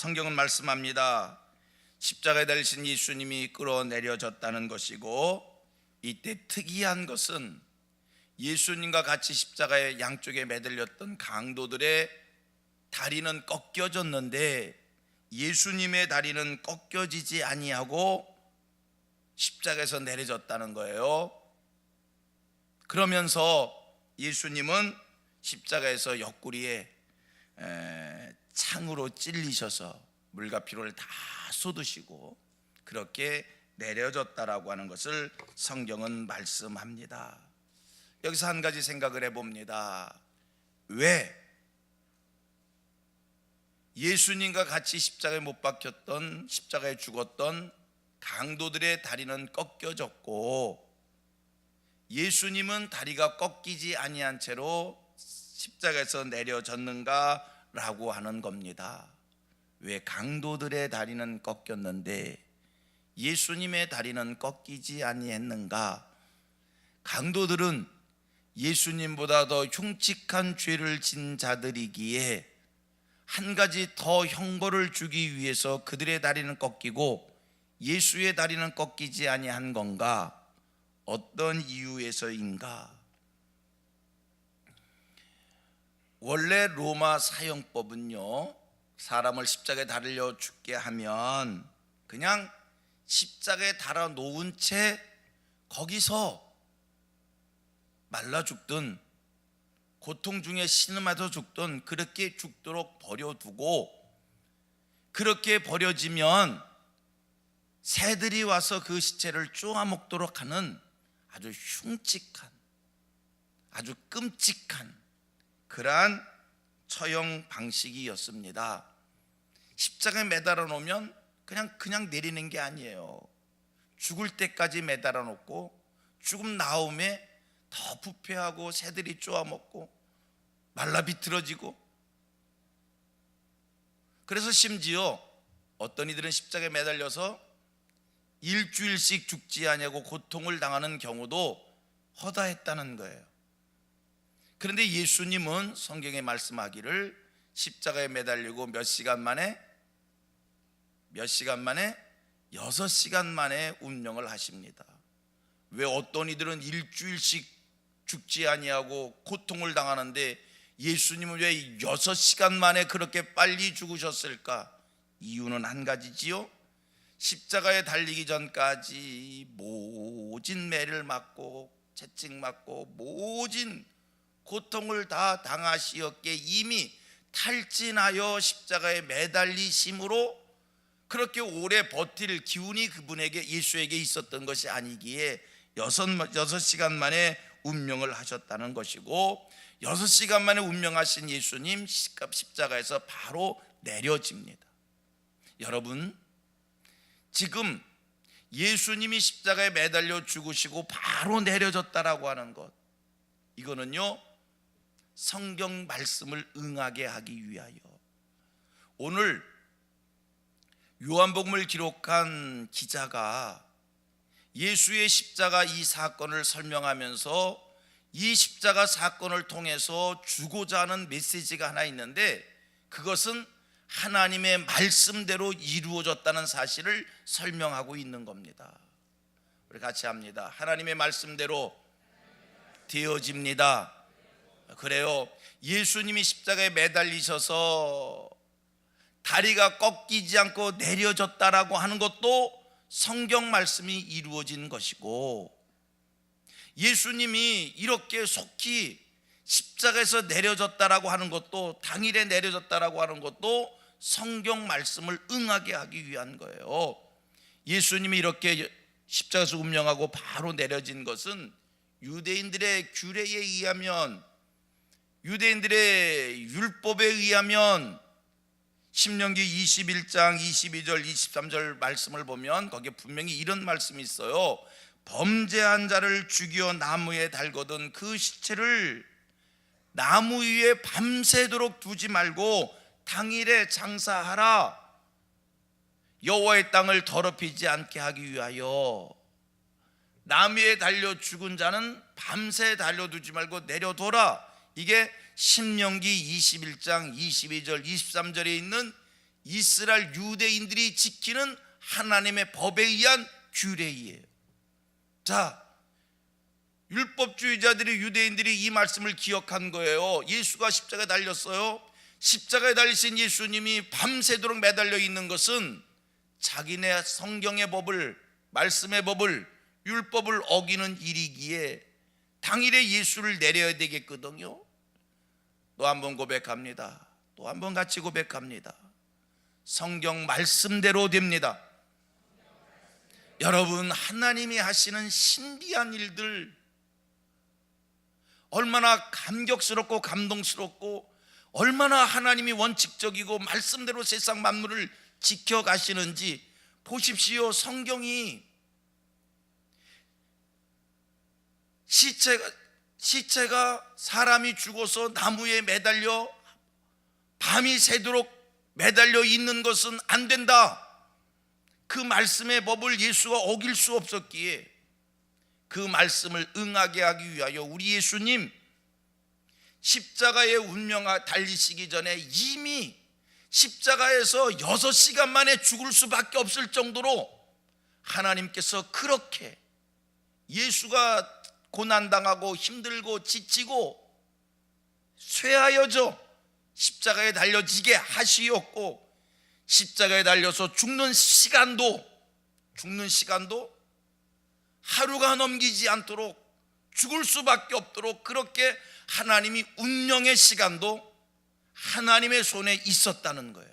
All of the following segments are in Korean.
성경은 말씀합니다. 십자가에 달리신 예수님이 끌어내려졌다는 것이고, 이때 특이한 것은 예수님과 같이 십자가의 양쪽에 매달렸던 강도들의 다리는 꺾여졌는데 예수님의 다리는 꺾여지지 아니하고 십자가에서 내려졌다는 거예요. 그러면서 예수님은 십자가에서 옆구리에 창으로 찔리셔서 물과 피로를 다 쏟으시고 그렇게 내려졌다라고 하는 것을 성경은 말씀합니다. 여기서 한 가지 생각을 해봅니다. 왜 예수님과 같이 십자가에 못 박혔던, 십자가에 죽었던 강도들의 다리는 꺾여졌고 예수님은 다리가 꺾이지 아니한 채로 십자가에서 내려졌는가라고 하는 겁니다. 왜 강도들의 다리는 꺾였는데 예수님의 다리는 꺾이지 아니했는가? 강도들은 예수님보다 더 흉측한 죄를 진 자들이기에 한 가지 더 형벌을 주기 위해서 그들의 다리는 꺾이고 예수의 다리는 꺾이지 아니한 건가? 어떤 이유에서인가? 원래 로마 사형법은요, 사람을 십자가에 달려 죽게 하면 그냥 십자가에 달아 놓은 채 거기서 말라 죽든 고통 중에 신음하여 죽든 그렇게 죽도록 버려두고, 그렇게 버려지면 새들이 와서 그 시체를 쪼아먹도록 하는 아주 흉측한, 아주 끔찍한 그러한 처형 방식이었습니다. 십자가에 매달아 놓으면 그냥 내리는 게 아니에요. 죽을 때까지 매달아 놓고 죽음 나음에 더 부패하고 새들이 쪼아먹고 말라 비틀어지고, 그래서 심지어 어떤 이들은 십자가에 매달려서 일주일씩 죽지 아니하고 고통을 당하는 경우도 허다했다는 거예요. 그런데 예수님은 성경에 말씀하기를 십자가에 매달리고 몇 시간 만에 6시간 만에 운명을 하십니다. 왜 어떤 이들은 일주일씩 죽지 아니하고 고통을 당하는데 예수님은 왜 6시간 만에 그렇게 빨리 죽으셨을까? 이유는 한 가지지요. 십자가에 달리기 전까지 모진 매를 맞고 채찍 맞고 모진 고통을 다 당하시었기에 이미 탈진하여 십자가에 매달리심으로 그렇게 오래 버틸 기운이 그분에게, 예수에게 있었던 것이 아니기에 6시간 만에 운명을 하셨다는 것이고, 6시간 만에 운명하신 예수님 십자가에서 바로 내려집니다. 여러분, 지금 예수님이 십자가에 매달려 죽으시고 바로 내려졌다라고 하는 것, 이거는요 성경 말씀을 응하게 하기 위하여, 오늘 요한복음을 기록한 기자가 예수의 십자가 이 사건을 설명하면서 이 십자가 사건을 통해서 주고자 하는 메시지가 하나 있는데, 그것은 하나님의 말씀대로 이루어졌다는 사실을 설명하고 있는 겁니다. 우리 같이 합니다. 하나님의 말씀대로 되어집니다. 그래요. 예수님이 십자가에 매달리셔서 다리가 꺾이지 않고 내려졌다라고 하는 것도 성경 말씀이 이루어진 것이고, 예수님이 이렇게 속히 십자가에서 내려졌다라고 하는 것도, 당일에 내려졌다라고 하는 것도 성경 말씀을 응하게 하기 위한 거예요. 예수님이 이렇게 십자가에서 운명하고 바로 내려진 것은 유대인들의 규례에 의하면, 유대인들의 율법에 의하면 신명기 21장 22절 23절 말씀을 보면 거기에 분명히 이런 말씀이 있어요. 범죄한 자를 죽여 나무에 달거든 그 시체를 나무 위에 밤새도록 두지 말고 당일에 장사하라. 여호와의 땅을 더럽히지 않게 하기 위하여 나무 위에 달려 죽은 자는 밤새 달려두지 말고 내려둬라. 이게 신명기 21장 22절 23절에 있는 이스라엘 유대인들이 지키는 하나님의 법에 의한 규례이에요. 자, 율법주의자들이, 유대인들이 이 말씀을 기억한 거예요. 예수가 십자가에 달렸어요. 십자가에 달리신 예수님이 밤새도록 매달려 있는 것은 자기네 성경의 법을, 말씀의 법을, 율법을 어기는 일이기에 당일에 예수를 내려야 되겠거든요. 또 한 번 고백합니다. 또 한 번 같이 고백합니다. 성경 말씀대로 됩니다. 여러분, 하나님이 하시는 신비한 일들 얼마나 감격스럽고 감동스럽고, 얼마나 하나님이 원칙적이고 말씀대로 세상 만물을 지켜가시는지 보십시오. 성경이 시체가 사람이 죽어서 나무에 매달려 밤이 새도록 매달려 있는 것은 안 된다, 그 말씀의 법을 예수가 어길 수 없었기에 그 말씀을 응하게 하기 위하여 우리 예수님 십자가의 운명 달리시기 전에 이미 십자가에서 6시간 만에 죽을 수밖에 없을 정도로 하나님께서 그렇게 예수가 고난당하고 힘들고 지치고 쇠하여져 십자가에 달려지게 하시었고, 십자가에 달려서 죽는 시간도 하루가 넘기지 않도록, 죽을 수밖에 없도록 그렇게 하나님이 운명의 시간도 하나님의 손에 있었다는 거예요.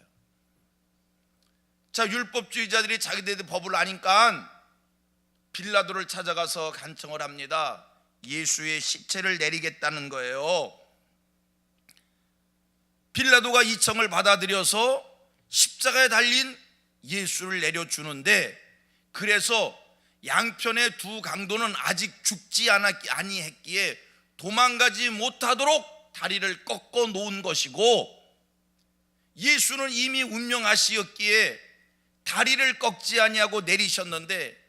자, 율법주의자들이 자기들의 법을 아니까 빌라도를 찾아가서 간청을 합니다. 예수의 시체를 내리겠다는 거예요. 빌라도가 이 청을 받아들여서 십자가에 달린 예수를 내려주는데, 그래서 양편의 두 강도는 아직 죽지 아니했기에 도망가지 못하도록 다리를 꺾어 놓은 것이고, 예수는 이미 운명하시었기에 다리를 꺾지 아니하고 내리셨는데,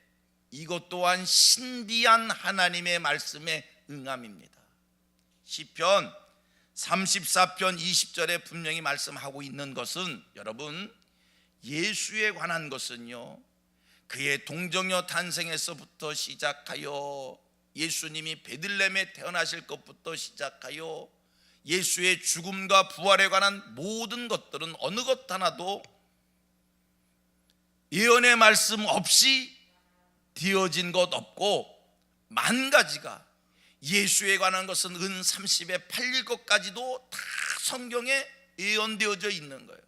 이것 또한 신비한 하나님의 말씀에 응함입니다. 시편 34편 20절에 분명히 말씀하고 있는 것은, 여러분, 예수에 관한 것은요, 그의 동정녀 탄생에서부터 시작하여 예수님이 베들레헴에 태어나실 것부터 시작하여 예수의 죽음과 부활에 관한 모든 것들은 어느 것 하나도 예언의 말씀 없이 되어진 것 없고, 만 가지가 예수에 관한 것은 은 30에 팔릴 것까지도 다 성경에 예언되어져 있는 거예요.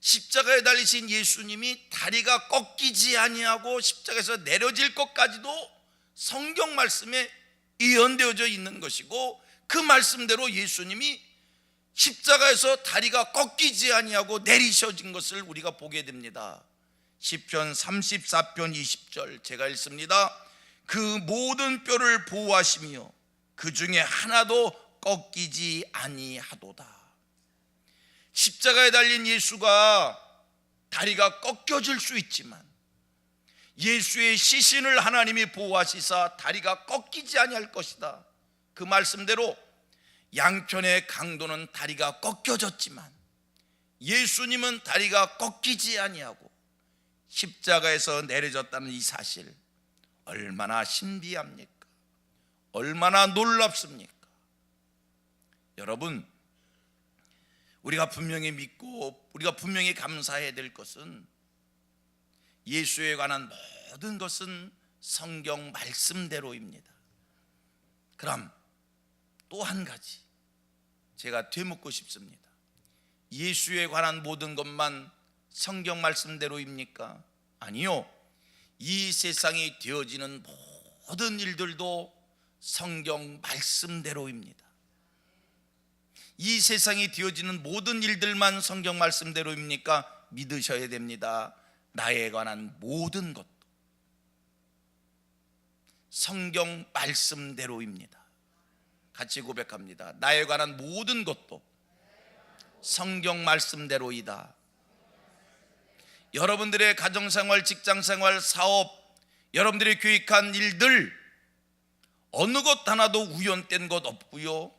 십자가에 달리신 예수님이 다리가 꺾이지 아니하고 십자가에서 내려질 것까지도 성경 말씀에 예언되어져 있는 것이고, 그 말씀대로 예수님이 십자가에서 다리가 꺾이지 아니하고 내리셔진 것을 우리가 보게 됩니다. 시편 34편 20절 제가 읽습니다. 그 모든 뼈를 보호하시며 그 중에 하나도 꺾이지 아니하도다. 십자가에 달린 예수가 다리가 꺾여질 수 있지만 예수의 시신을 하나님이 보호하시사 다리가 꺾이지 아니할 것이다. 그 말씀대로 양편의 강도는 다리가 꺾여졌지만 예수님은 다리가 꺾이지 아니하고 십자가에서 내려졌다는 이 사실, 얼마나 신비합니까? 얼마나 놀랍습니까? 여러분, 우리가 분명히 믿고 우리가 분명히 감사해야 될 것은, 예수에 관한 모든 것은 성경 말씀대로입니다. 그럼 또 한 가지 제가 되묻고 싶습니다. 예수에 관한 모든 것만 성경 말씀대로입니까? 아니요. 이 세상이 되어지는 모든 일들도 성경 말씀대로입니다. 이 세상이 되어지는 모든 일들만 성경 말씀대로입니까? 믿으셔야 됩니다. 나에 관한 모든 것도 성경 말씀대로입니다. 같이 고백합니다. 나에 관한 모든 것도 성경 말씀대로이다. 여러분들의 가정생활, 직장생활, 사업, 여러분들이 계획한 일들 어느 것 하나도 우연된 것 없고요,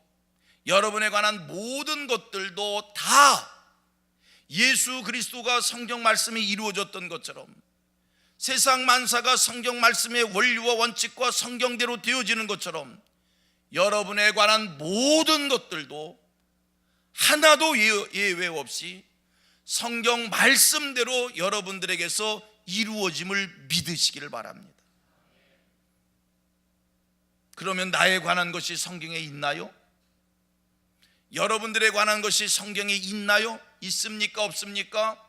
여러분에 관한 모든 것들도 다 예수 그리스도가 성경 말씀이 이루어졌던 것처럼 세상 만사가 성경 말씀의 원리와 원칙과 성경대로 되어지는 것처럼 여러분에 관한 모든 것들도 하나도 예외 없이 성경 말씀대로 여러분들에게서 이루어짐을 믿으시기를 바랍니다. 그러면 나에 관한 것이 성경에 있나요? 여러분들에 관한 것이 성경에 있나요? 있습니까? 없습니까?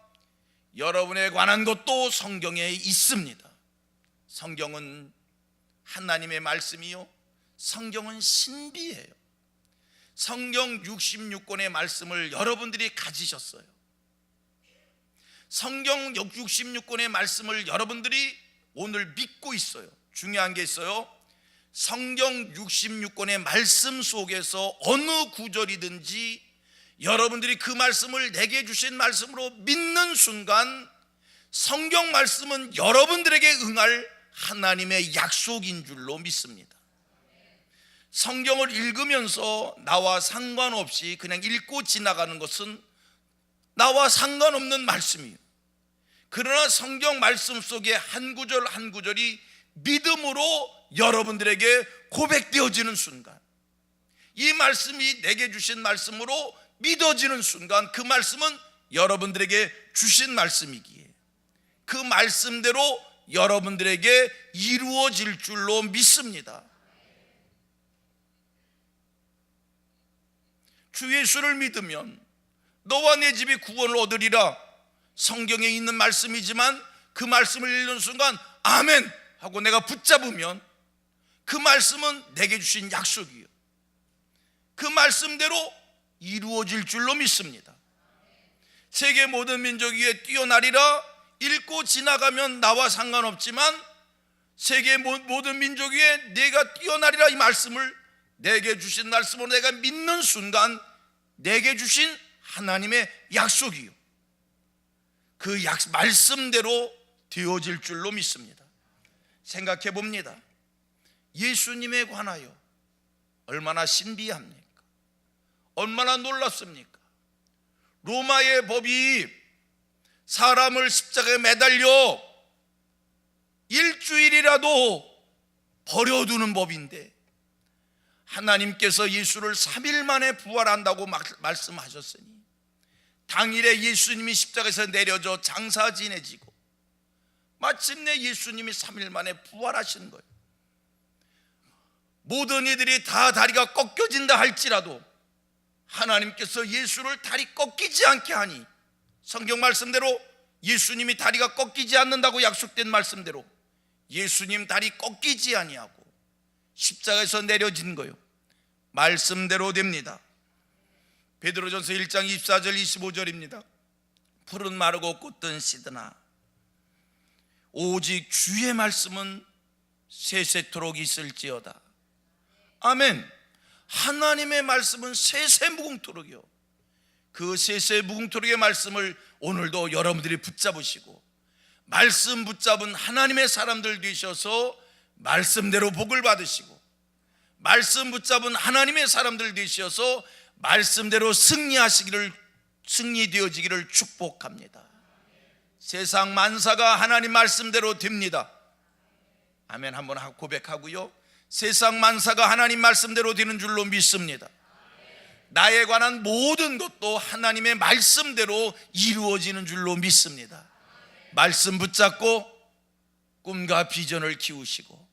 여러분에 관한 것도 성경에 있습니다. 성경은 하나님의 말씀이요, 성경은 신비예요. 성경 66권의 말씀을 여러분들이 가지셨어요. 성경 66권의 말씀을 여러분들이 오늘 믿고 있어요. 중요한 게 있어요. 성경 66권의 말씀 속에서 어느 구절이든지 여러분들이 그 말씀을 내게 주신 말씀으로 믿는 순간 성경 말씀은 여러분들에게 응할 하나님의 약속인 줄로 믿습니다. 성경을 읽으면서 나와 상관없이 그냥 읽고 지나가는 것은 나와 상관없는 말씀이에요. 그러나 성경 말씀 속에 한 구절 한 구절이 믿음으로 여러분들에게 고백되어지는 순간, 이 말씀이 내게 주신 말씀으로 믿어지는 순간 그 말씀은 여러분들에게 주신 말씀이기에 그 말씀대로 여러분들에게 이루어질 줄로 믿습니다. 주 예수를 믿으면 너와 내 집이 구원을 얻으리라, 성경에 있는 말씀이지만 그 말씀을 읽는 순간 아멘 하고 내가 붙잡으면 그 말씀은 내게 주신 약속이에요. 그 말씀대로 이루어질 줄로 믿습니다. 세계 모든 민족 위에 뛰어나리라, 읽고 지나가면 나와 상관없지만 세계 모든 민족 위에 내가 뛰어나리라, 이 말씀을 내게 주신 말씀으로 내가 믿는 순간 내게 주신 하나님의 약속이요, 그 말씀대로 되어질 줄로 믿습니다. 생각해 봅니다. 예수님에 관하여 얼마나 신비합니까? 얼마나 놀랍습니까? 로마의 법이 사람을 십자가에 매달려 일주일이라도 버려두는 법인데 하나님께서 예수를 3일 만에 부활한다고 말씀하셨으니 당일에 예수님이 십자가에서 내려져 장사 지내지고 마침내 예수님이 3일 만에 부활하신 거예요. 모든 이들이 다 다리가 꺾여진다 할지라도 하나님께서 예수를 다리 꺾이지 않게 하니 성경 말씀대로 예수님이 다리가 꺾이지 않는다고 약속된 말씀대로 예수님 다리 꺾이지 아니하고 십자가에서 내려진 거예요. 말씀대로 됩니다. 베드로전서 1장 24절 25절입니다. 풀은 마르고 꽃은 시드나 오직 주의 말씀은 세세토록 있을지어다. 아멘. 하나님의 말씀은 세세무궁토록이요, 그 세세무궁토록의 말씀을 오늘도 여러분들이 붙잡으시고 말씀 붙잡은 하나님의 사람들 되셔서 말씀대로 복을 받으시고 말씀 붙잡은 하나님의 사람들 되셔서 말씀대로 승리되어지기를 축복합니다. 세상 만사가 하나님 말씀대로 됩니다. 아멘. 한번 고백하고요. 세상 만사가 하나님 말씀대로 되는 줄로 믿습니다. 나에 관한 모든 것도 하나님의 말씀대로 이루어지는 줄로 믿습니다. 말씀 붙잡고 꿈과 비전을 키우시고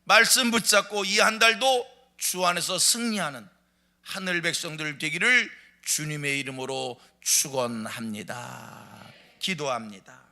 말씀 붙잡고 이 한 달도 주 안에서 승리하는 하늘 백성들 되기를 주님의 이름으로 축원합니다. 기도합니다.